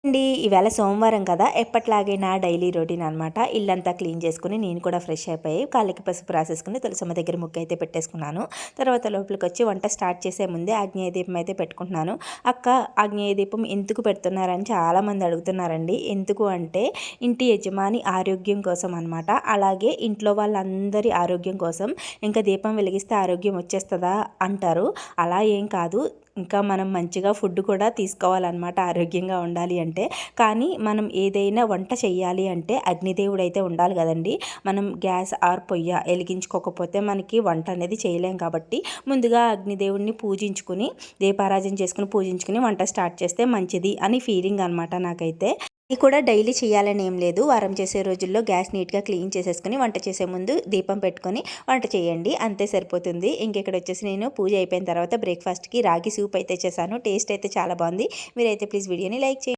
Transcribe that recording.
అండి ఈవేళ సోమవారం కదా ఎప్పట్లాగే నా డైలీ రొటీన్ అనమాట. ఇల్లంతా క్లీన్ చేసుకుని నేను కూడా ఫ్రెష్ అయిపోయి కాళ్ళకి పసుపు రాసేసుకుని తులసమ్మ దగ్గర ముగ్గు అయితే పెట్టేసుకున్నాను. తర్వాత లోపలికి వచ్చి వంట స్టార్ట్ చేసే ముందే ఆగ్నేయ దీపం అయితే పెట్టుకుంటున్నాను. అక్క, ఆగ్నేయ దీపం ఎందుకు పెడుతున్నారని చాలామంది అడుగుతున్నారండి. ఎందుకు అంటే ఇంటి యజమాని ఆరోగ్యం కోసం అనమాట. అలాగే ఇంట్లో వాళ్ళందరి ఆరోగ్యం కోసం. ఇంకా దీపం వెలిగిస్తే ఆరోగ్యం వచ్చేస్తుందా అంటారు. అలా ఏం కాదు, ఇంకా మనం మంచిగా ఫుడ్ కూడా తీసుకోవాలన్నమాట ఆరోగ్యంగా ఉండాలి అంటే. కానీ మనం ఏదైనా వంట చేయాలి అంటే అగ్నిదేవుడు అయితే ఉండాలి కదండి. మనం గ్యాస్ ఆర్ పొయ్య వెలిగించుకోకపోతే మనకి వంట అనేది చేయలేం. కాబట్టి ముందుగా అగ్నిదేవుడిని పూజించుకుని దీపారాజన చేసుకుని పూజించుకుని వంట స్టార్ట్ చేస్తే మంచిది అని ఫీలింగ్ అనమాట నాకైతే. ఇది కూడా డైలీ చేయాలని ఏం లేదు. వారం చేసే రోజుల్లో గ్యాస్ నీట్గా క్లీన్ చేసేసుకుని వంట చేసే ముందు దీపం పెట్టుకొని వంట చేయండి, అంతే సరిపోతుంది. ఇంకెక్కడ వచ్చేసి నేను పూజ అయిపోయిన తర్వాత బ్రేక్ఫాస్ట్కి రాగి సూప్ అయితే చేశాను. టేస్ట్ అయితే చాలా బాగుంది. మీరైతే ప్లీజ్ వీడియోని లైక్ చేయండి.